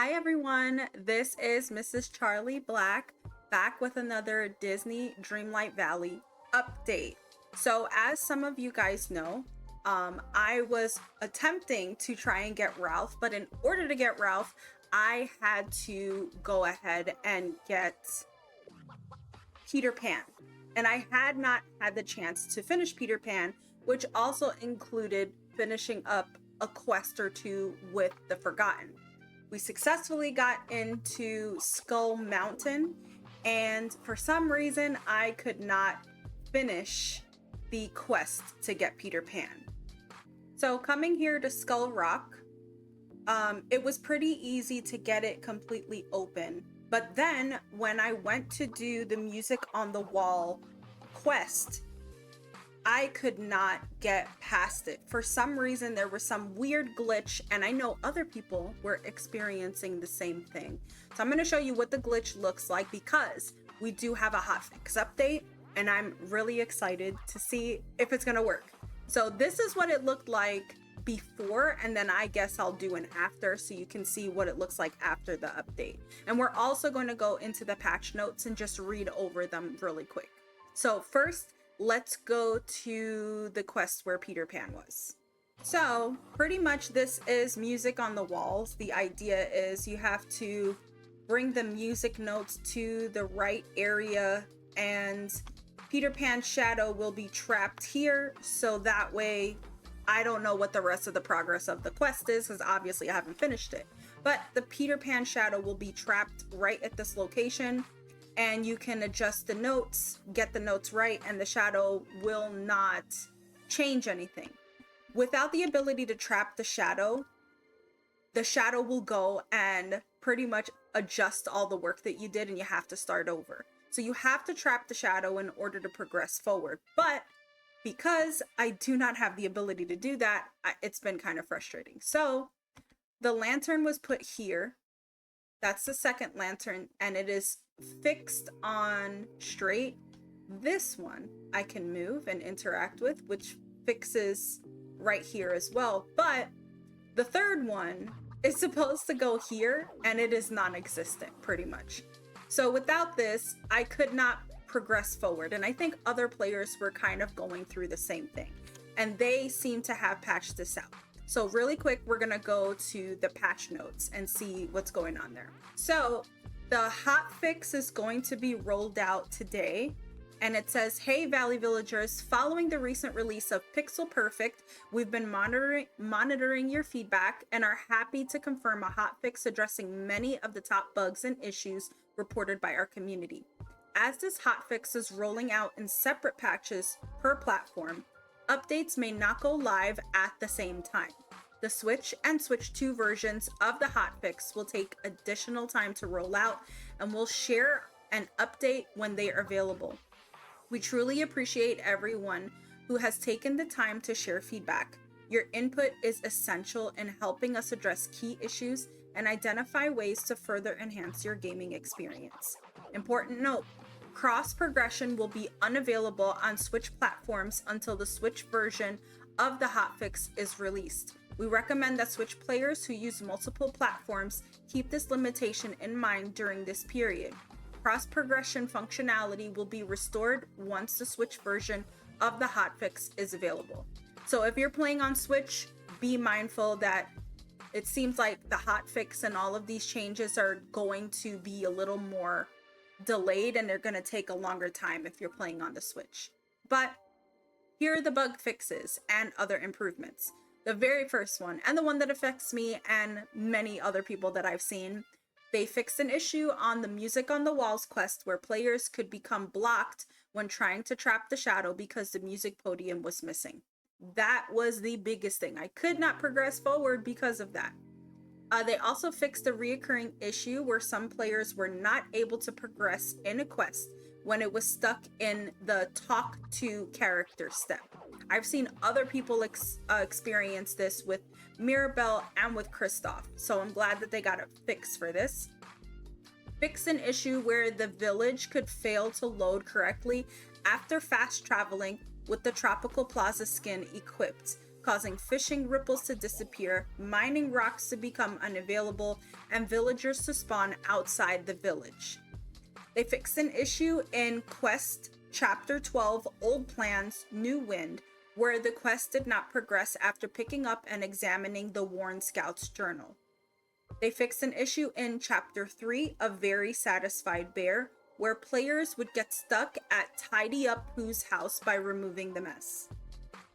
Hi everyone, this is Mrs. Charlie Black back with another Disney Dreamlight Valley update. So as some of you guys know, I was attempting to try and get Ralph, but in order to get Ralph, I had to go ahead and get Peter Pan. And I had not had the chance to finish Peter Pan, which also included finishing up a quest or two with the Forgotten. We successfully got into Skull Mountain, and for some reason I could not finish the quest to get Peter Pan. So coming here to Skull Rock, it was pretty easy to get it completely open. But then when I went to do the music on the wall quest, I could not get past it. For some reason, there was some weird glitch, and I know other people were experiencing the same thing. So I'm going to show you what the glitch looks like because we do have a hotfix update, and I'm really excited to see if it's going to work. So this is what it looked like before, and then I guess I'll do an after so you can see what it looks like after the update. And we're also going to go into the patch notes and just read over them really quick. So first, let's go to the quest where Peter Pan was. So pretty much this is music on the walls. The idea is you have to bring the music notes to the right area, and Peter Pan's shadow will be trapped here. So that way I don't know what the rest of the progress of the quest is because obviously I haven't finished it. But the Peter Pan shadow will be trapped right at this location, and you can adjust the notes, get the notes right, and the shadow will not change anything. Without the ability to trap the shadow will go and pretty much adjust all the work that you did, and you have to start over. So you have to trap the shadow in order to progress forward. But because I do not have the ability to do that, it's been kind of frustrating. So the lantern was put here. That's the second lantern, and it is fixed on straight. This one I can move and interact with, which fixes right here as well. But the third one is supposed to go here, and it is non-existent pretty much. So without this, I could not progress forward, and I think other players were kind of going through the same thing, and they seem to have patched this out. So really quick, we're gonna go to the patch notes and see what's going on there. So the hotfix is going to be rolled out today, and it says, "Hey Valley villagers, following the recent release of Pixel Perfect, we've been monitoring your feedback and are happy to confirm a hotfix addressing many of the top bugs and issues reported by our community. As this hotfix is rolling out in separate patches per platform, updates may not go live at the same time. The Switch and Switch 2 versions of the hotfix will take additional time to roll out, and we'll share an update when they are available. We truly appreciate everyone who has taken the time to share feedback. Your input is essential in helping us address key issues and identify ways to further enhance your gaming experience. Important note, cross progression will be unavailable on Switch platforms until the Switch version of the hotfix is released. We recommend that Switch players who use multiple platforms keep this limitation in mind during this period. Cross progression functionality will be restored once the Switch version of the hotfix is available." So if you're playing on Switch, be mindful that it seems like the hotfix and all of these changes are going to be a little more delayed, and they're going to take a longer time if you're playing on the Switch. But here are the bug fixes and other improvements. The very first one, and the one that affects me and many other people that I've seen, they fixed an issue on the Music on the Walls quest where players could become blocked when trying to trap the shadow because the music podium was missing. That was the biggest thing. I could not progress forward because of that. They also fixed a reoccurring issue where some players were not able to progress in a quest when it was stuck in the talk to character step. I've seen other people experience this with Mirabelle and with Kristoff, so I'm glad that they got a fix for this. Fix an issue where the village could fail to load correctly after fast traveling with the Tropical Plaza skin equipped. causing fishing ripples to disappear, mining rocks to become unavailable, and villagers to spawn outside the village. They fixed an issue in Quest Chapter 12, Old Plans, New Wind, where the quest did not progress after picking up and examining the Worn Scout's journal. They fixed an issue in Chapter 3, A Very Satisfied Bear, where players would get stuck at Tidy Up Pooh's house by removing the mess.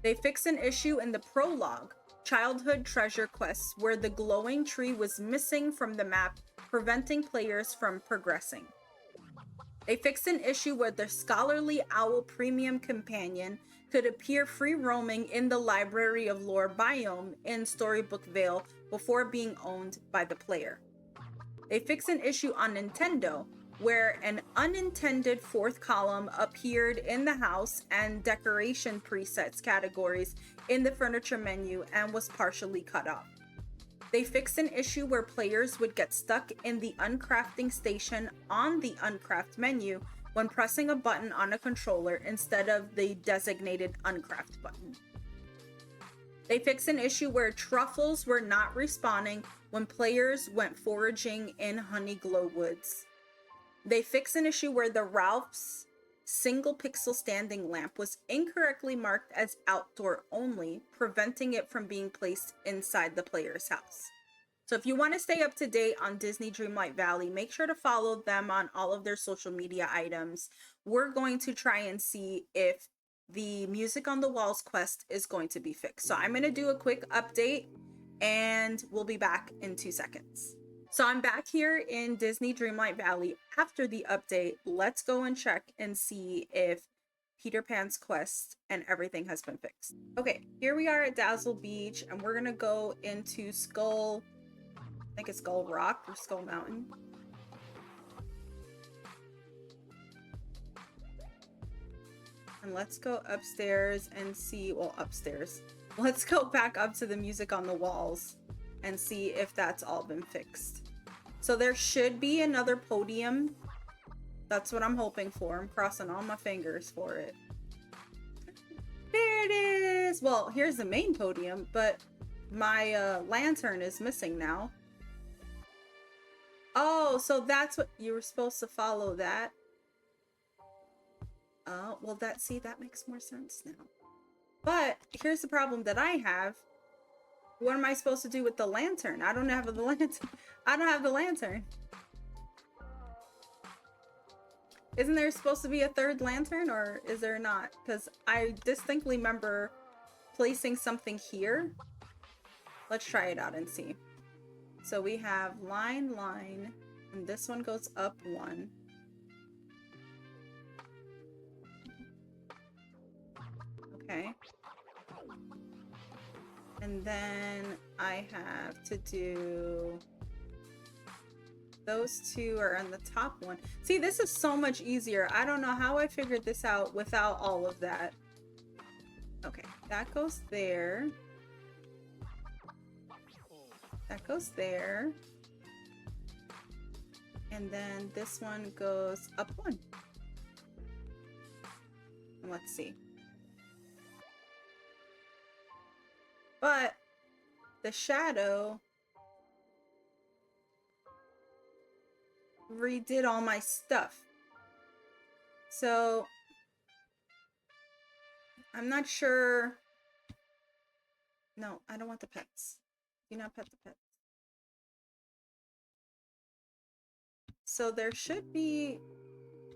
They fixed an issue in the prologue, Childhood Treasure Quests, where the glowing tree was missing from the map, preventing players from progressing. They fixed an issue where the Scholarly Owl Premium Companion could appear free roaming in the Library of Lore biome in Storybook Vale before being owned by the player. They fixed an issue on Nintendo where an unintended fourth column appeared in the house and decoration presets categories in the furniture menu and was partially cut off. They fixed an issue where players would get stuck in the uncrafting station on the uncraft menu when pressing a button on a controller instead of the designated uncraft button. They fixed an issue where truffles were not respawning when players went foraging in Honeyglow woods. They fixed an issue where the Ralph's single pixel standing lamp was incorrectly marked as outdoor only, preventing it from being placed inside the player's house. So if you want to stay up to date on Disney Dreamlight Valley, make sure to follow them on all of their social media items. We're going to try and see if the Music on the Walls quest is going to be fixed. So I'm going to do a quick update and we'll be back in 2 seconds. So I'm back here in Disney Dreamlight Valley after the update. Let's go and check and see if Peter Pan's quest and everything has been fixed. Okay, here we are at Dazzle Beach and we're gonna go into Skull, I think it's Skull Rock or Skull Mountain. And let's go upstairs and see, well, upstairs. Let's go back up to the Music on the Walls and see if that's all been fixed. So there should be another podium. That's what I'm hoping for. I'm crossing all my fingers for it. There it is. Well, here's the main podium, but my lantern is missing now. Oh, so that's what you were supposed to follow that. Oh, well, that makes more sense now. But here's the problem that I have. What am I supposed to do with the lantern? I don't have the lantern. I don't have the lantern. Isn't there supposed to be a third lantern, or is there not? Because I distinctly remember placing something here. Let's try it out and see. So we have line, line, and this one goes up 1. Okay. And then I have to do, those 2 are on the top one. See, this is so much easier. I don't know how I figured this out without all of that. Okay, that goes there. That goes there. And then this one goes up 1. And let's see. But the shadow redid all my stuff. So I'm not sure. No, I don't want the pets. Do not pet the pets. So there should be,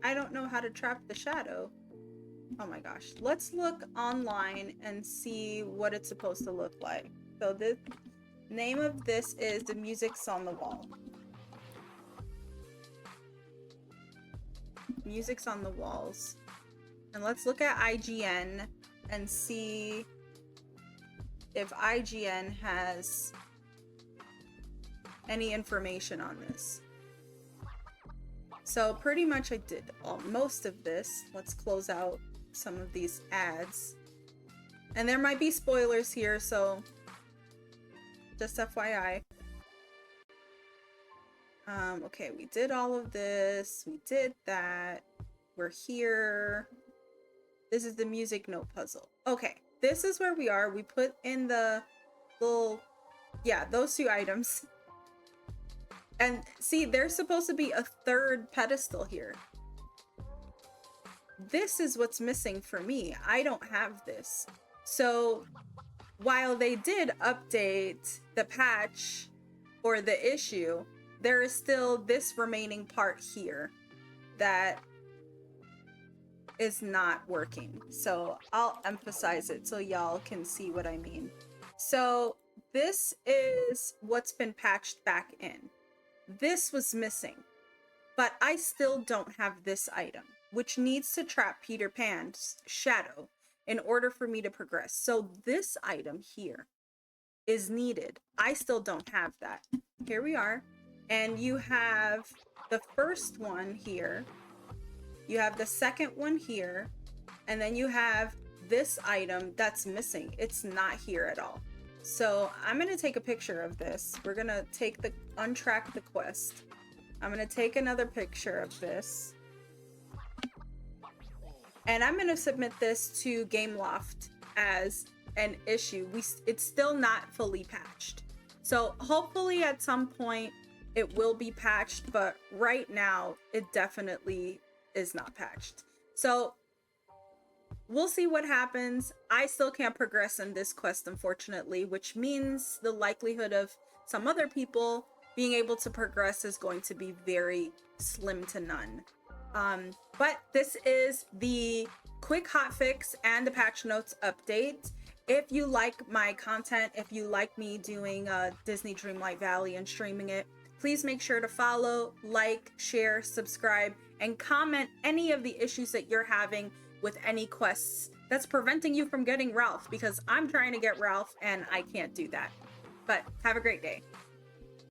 I don't know how to trap the shadow. Oh my gosh. Let's look online and see what it's supposed to look like. So the name of this is The Music's on the Wall. Music's on the Walls. And let's look at IGN and see if IGN has any information on this. So pretty much I did most of this. Let's close out some of these ads. And there might be spoilers here, so just FYI. Okay, we did all of this. We did that. We're here. This is the music note puzzle. Okay, this is where we are. We put in the little, yeah, those 2 items. And see, there's supposed to be a 3rd pedestal here. This is what's missing for me. I don't have this. So while they did update the patch or the issue, there is still this remaining part here that is not working. So I'll emphasize it so y'all can see what I mean. So this is what's been patched back in. This was missing, but I still don't have this item, which needs to trap Peter Pan's shadow in order for me to progress. So this item here is needed. I still don't have that. Here we are. And you have the first one here. You have the second one here. And then you have this item that's missing. It's not here at all. So I'm going to take a picture of this. We're going to untrack the quest. I'm going to take another picture of this. And I'm going to submit this to Gameloft as an issue. It's still not fully patched. So hopefully at some point it will be patched, but right now it definitely is not patched. So we'll see what happens. I still can't progress in this quest, unfortunately, which means the likelihood of some other people being able to progress is going to be very slim to none. But this is the quick hotfix and the patch notes update. If you like my content, if you like me doing Disney Dreamlight Valley and streaming it, please make sure to follow, like, share, subscribe, and comment any of the issues that you're having with any quests that's preventing you from getting Ralph, because I'm trying to get Ralph and I can't do that. But have a great day.